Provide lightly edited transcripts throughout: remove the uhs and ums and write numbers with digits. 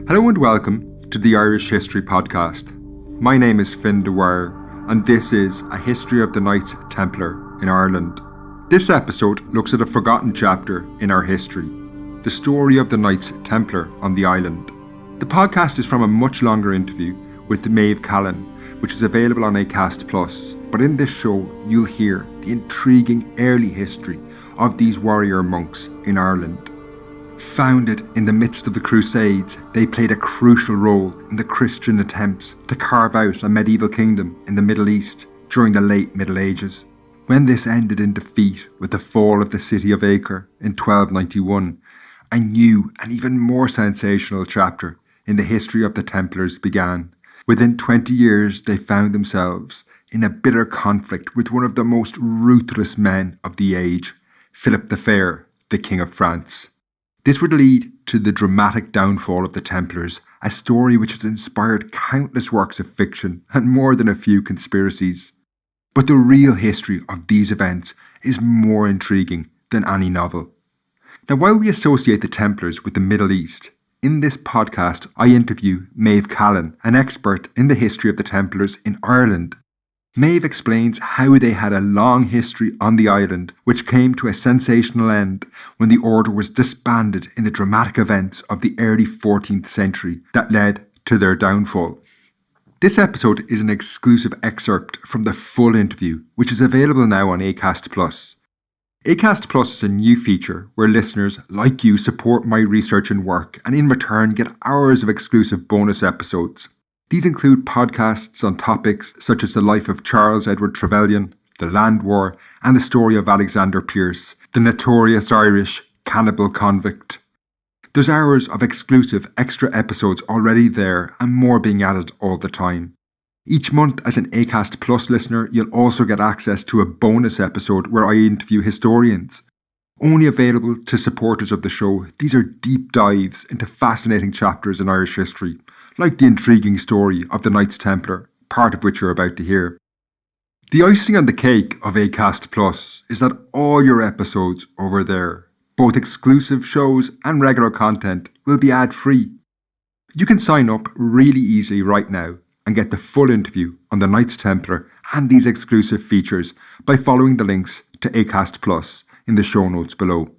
Hello and welcome to the Irish History Podcast. My name is Finn Dwyer and this is A History of the Knights Templar in Ireland. This episode looks at a forgotten chapter in our history, the story of the Knights Templar on the island. The podcast is from a much longer interview with Maeve Callan, which is available on Acast+, but in this show you'll hear the intriguing early history of these warrior monks in Ireland. Founded in the midst of the Crusades, they played a crucial role in the Christian attempts to carve out a medieval kingdom in the Middle East during the late Middle Ages. When this ended in defeat with the fall of the city of Acre in 1291, a new and even more sensational chapter in the history of the Templars began. Within 20 years, they found themselves in a bitter conflict with one of the most ruthless men of the age, Philip the Fair, the King of France. This would lead to the dramatic downfall of the Templars, a story which has inspired countless works of fiction and more than a few conspiracies. But the real history of these events is more intriguing than any novel. Now, while we associate the Templars with the Middle East, in this podcast I interview Maeve Callan, an expert in the history of the Templars in Ireland. Maeve explains how they had a long history on the island, which came to a sensational end when the order was disbanded in the dramatic events of the early 14th century that led to their downfall. This episode is an exclusive excerpt from the full interview, which is available now on Acast+. Acast+ is a new feature where listeners like you support my research and work and in return get hours of exclusive bonus episodes. These include podcasts on topics such as the life of Charles Edward Trevelyan, the Land War, and the story of Alexander Pierce, the notorious Irish cannibal convict. There's hours of exclusive extra episodes already there and more being added all the time. Each month as an Acast+ listener, you'll also get access to a bonus episode where I interview historians. Only available to supporters of the show, these are deep dives into fascinating chapters in Irish history, like the intriguing story of the Knights Templar, part of which you're about to hear. The icing on the cake of Acast+ is that all your episodes over there, both exclusive shows and regular content, will be ad-free. You can sign up really easily right now and get the full interview on the Knights Templar and these exclusive features by following the links to Acast+ in the show notes below.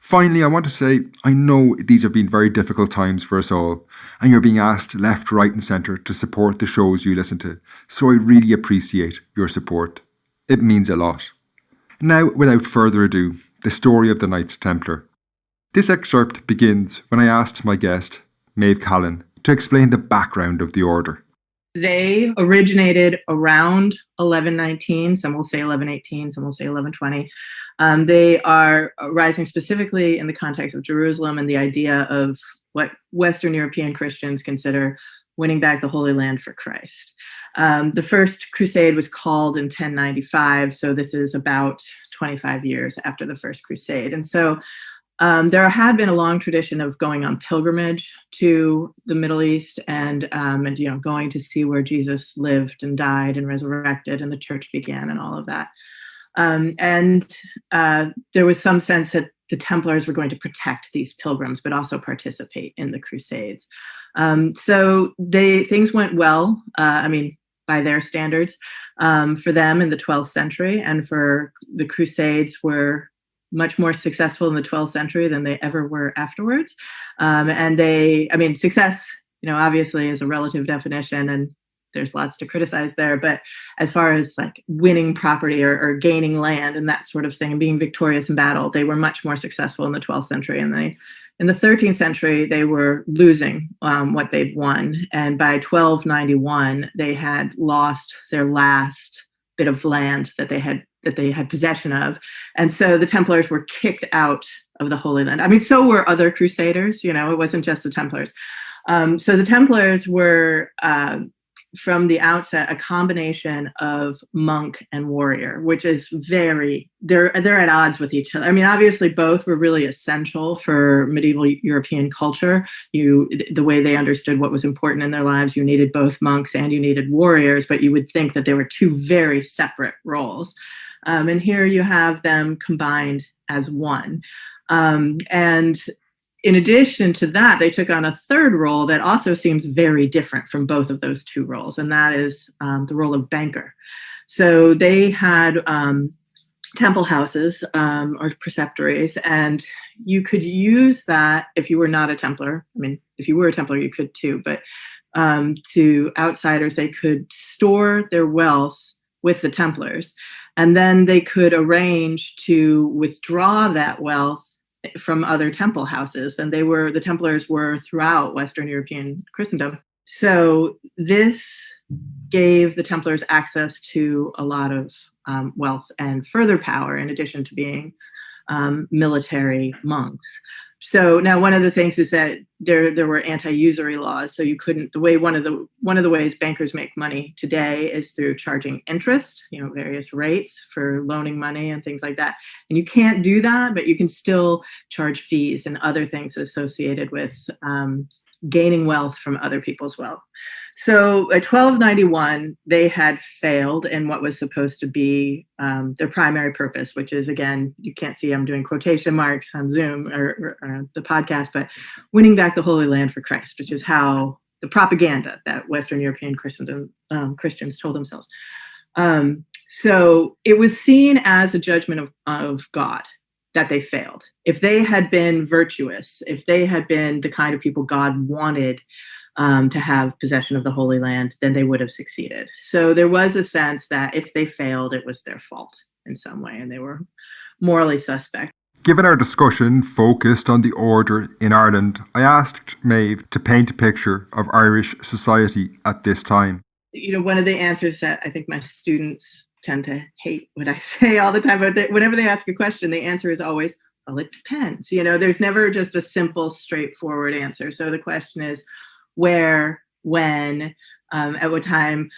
Finally, I want to say, I know these have been very difficult times for us all, and you're being asked left, right and centre to support the shows you listen to, so I really appreciate your support. It means a lot. Now, without further ado, the story of the Knights Templar. This excerpt begins when I asked my guest, Maeve Callan, to explain the background of the order. They originated around 1119, some will say 1118, some will say 1120. They are rising specifically in the context of Jerusalem and the idea of what Western European Christians consider winning back the Holy Land for Christ. The first crusade was called in 1095, so this is about 25 years after the first crusade. And so there had been a long tradition of going on pilgrimage to the Middle East and going to see where Jesus lived and died and resurrected and the church began and all of that. There was some sense that the Templars were going to protect these pilgrims, but also participate in the Crusades. So things went well, by their standards, for them in the 12th century, and for the Crusades were much more successful in the 12th century than they ever were afterwards. Success, obviously is a relative definition and there's lots to criticize there. But as far as like winning property or gaining land and that sort of thing and being victorious in battle, they were much more successful in the 12th century. And in the 13th century, they were losing what they'd won. And by 1291, they had lost their last bit of land that they had possession of. And so the Templars were kicked out of the Holy Land. So were other Crusaders, it wasn't just the Templars. So the Templars were, from the outset, a combination of monk and warrior, which is they're at odds with each other. Obviously both were really essential for medieval European culture. The way they understood what was important in their lives, you needed both monks and you needed warriors, but you would think that they were two very separate roles. And here you have them combined as one. And in addition to that, they took on a third role that also seems very different from both of those two roles, and that is the role of banker. So they had temple houses or preceptories, and you could use that if you were not a Templar. I mean, if you were a Templar, you could too, but to outsiders, they could store their wealth with the Templars, and then they could arrange to withdraw that wealth from other temple houses. And the Templars were throughout Western European Christendom. So this gave the Templars access to a lot of wealth and further power, in addition to being military monks. So now one of the things is that there were anti-usury laws. So you couldn't, one of the ways bankers make money today is through charging interest, various rates for loaning money and things like that. And you can't do that, but you can still charge fees and other things associated with gaining wealth from other people's wealth. So at 1291, they had failed in what was supposed to be their primary purpose, which is, again, you can't see I'm doing quotation marks on Zoom or the podcast, but winning back the Holy Land for Christ, which is how the propaganda that Western European Christians told themselves. So it was seen as a judgment of God that they failed. If they had been virtuous, if they had been the kind of people God wanted to have possession of the Holy Land, then they would have succeeded. So there was a sense that if they failed, it was their fault in some way, and they were morally suspect. Given our discussion focused on the order in Ireland, I asked Maeve to paint a picture of Irish society at this time. One of the answers that I think my students tend to hate what I say all the time, but whenever they ask a question, the answer is always, well, it depends. There's never just a simple, straightforward answer. So the question is, where, when, at what time,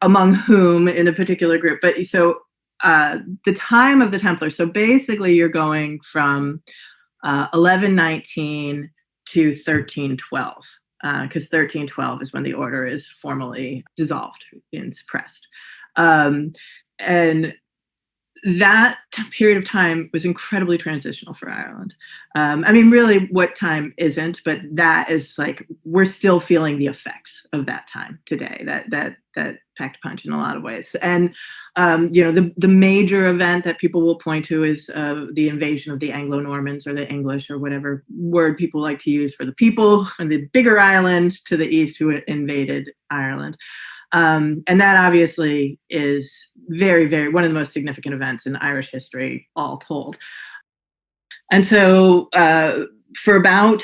among whom in a particular group. But so the time of the Templars, so basically you're going from 1119 to 1312, because 1312 is when the order is formally dissolved and suppressed. And that period of time was incredibly transitional for Ireland. Really, what time isn't, but that is like, we're still feeling the effects of that time today, that packed punch in a lot of ways. And, the major event that people will point to is the invasion of the Anglo-Normans or the English, or whatever word people like to use for the people and the bigger island to the east who invaded Ireland. And that obviously is very, very one of the most significant events in Irish history, all told. And so for about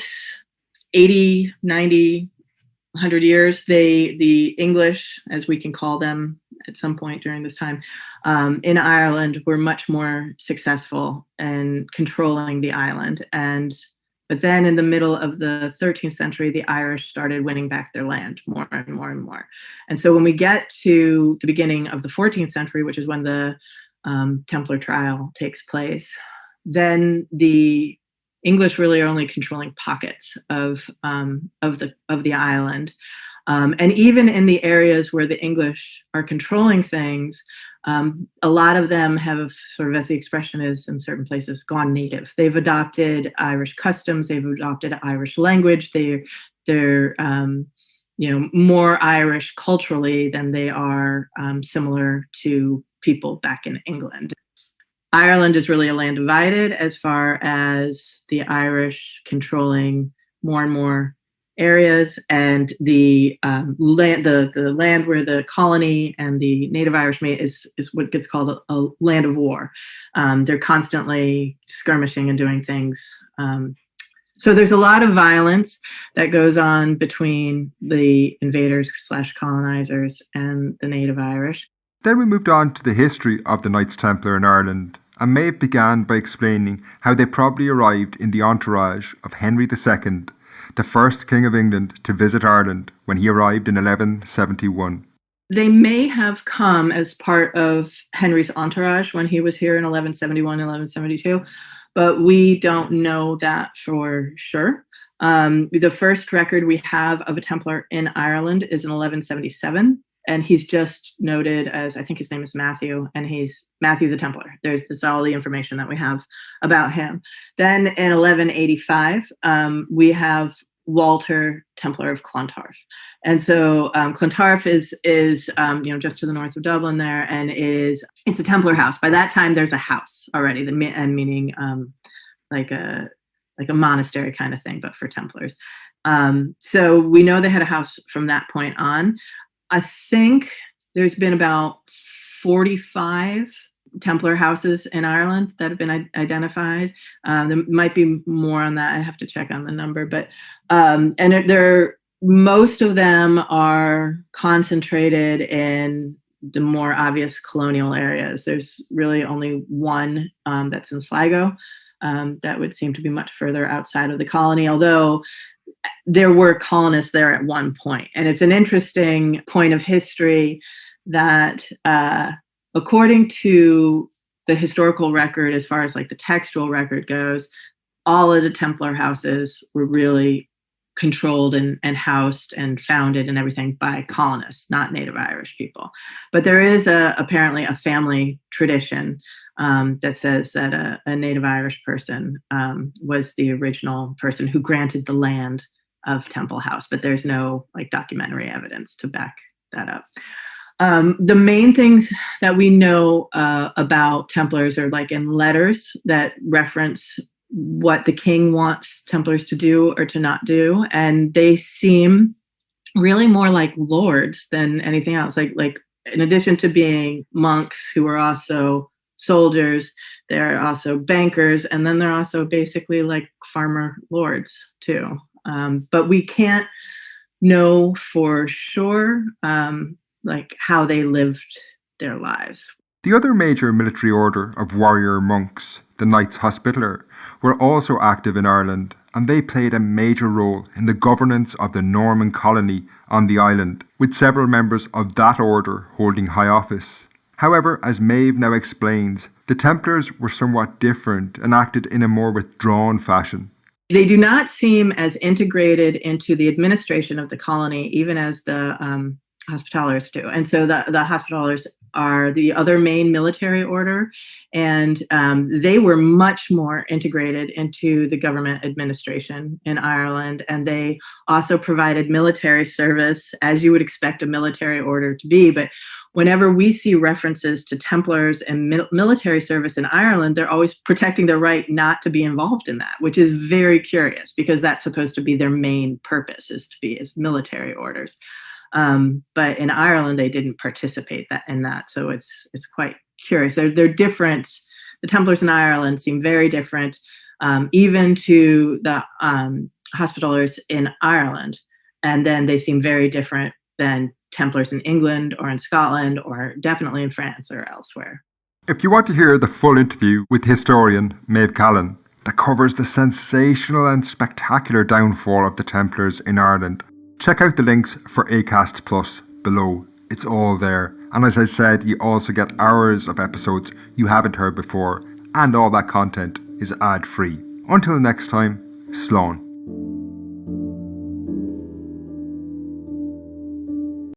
80, 90, 100 years, the English, as we can call them at some point during this time, in Ireland were much more successful in controlling the island. But then in the middle of the 13th century, the Irish started winning back their land more and more and more. And so when we get to the beginning of the 14th century, which is when the Templar trial takes place, then the English really are only controlling pockets of the island. And even in the areas where the English are controlling things, a lot of them have, sort of, as the expression is in certain places, gone native. They've adopted Irish customs. They've adopted Irish language. They're more Irish culturally than they are similar to people back in England. Ireland is really a land divided as far as the Irish controlling more and more areas, and the land where the colony and the native Irish meet is what gets called a land of war. They're constantly skirmishing and doing things. So there's a lot of violence that goes on between the invaders/colonizers and the native Irish. Then we moved on to the history of the Knights Templar in Ireland, and Maeve began by explaining how they probably arrived in the entourage of Henry II, the first King of England to visit Ireland when he arrived in 1171. They may have come as part of Henry's entourage when he was here in 1171 and 1172, but we don't know that for sure. The first record we have of a Templar in Ireland is in 1177, and he's just noted as, I think his name is Matthew, and he's Matthew the Templar. That's all the information that we have about him. Then in 1185, we have Walter, Templar of Clontarf. And so Clontarf is just to the north of Dublin there, and it's a Templar house. By that time, there's a house already, meaning like a monastery kind of thing, but for Templars. So we know they had a house from that point on. I think there's been about 45 Templar houses in Ireland that have been identified. There might be more on that. I have to check on the number, but most of them are concentrated in the more obvious colonial areas. There's really only one that's in Sligo. That would seem to be much further outside of the colony, although there were colonists there at one point. And it's an interesting point of history that according to the historical record, as far as like the textual record goes, all of the Templar houses were really controlled and housed and founded and everything by colonists, not Native Irish people. But there is apparently a family tradition that says that a Native Irish person was the original person who granted the land of Temple House, but there's no like documentary evidence to back that up. The main things that we know about Templars are like in letters that reference what the king wants Templars to do or to not do, and they seem really more like lords than anything else. Like in addition to being monks who are also soldiers, they're also bankers, and then they're also basically like farmer lords too. But we can't know for sure like how they lived their lives. The other major military order of warrior monks, the Knights Hospitaller, were also active in Ireland, and they played a major role in the governance of the Norman colony on the island, with several members of that order holding high office. However, as Maeve now explains, the Templars were somewhat different and acted in a more withdrawn fashion. They do not seem as integrated into the administration of the colony, even as the Hospitallers do. And so the Hospitallers are the other main military order, and they were much more integrated into the government administration in Ireland, and they also provided military service, as you would expect a military order to be. But whenever we see references to Templars and military service in Ireland, they're always protecting their right not to be involved in that, which is very curious because that's supposed to be their main purpose, is to be as military orders. But in Ireland, they didn't participate in that. So it's quite curious. They're different. The Templars in Ireland seem very different, even to the Hospitallers in Ireland. And then they seem very different than Templars in England or in Scotland or definitely in France or elsewhere. If you want to hear the full interview with historian Maeve Callan that covers the sensational and spectacular downfall of the Templars in Ireland, check out the links for Acast Plus below. It's all there. And as I said, you also get hours of episodes you haven't heard before, and all that content is ad-free. Until next time, Slán.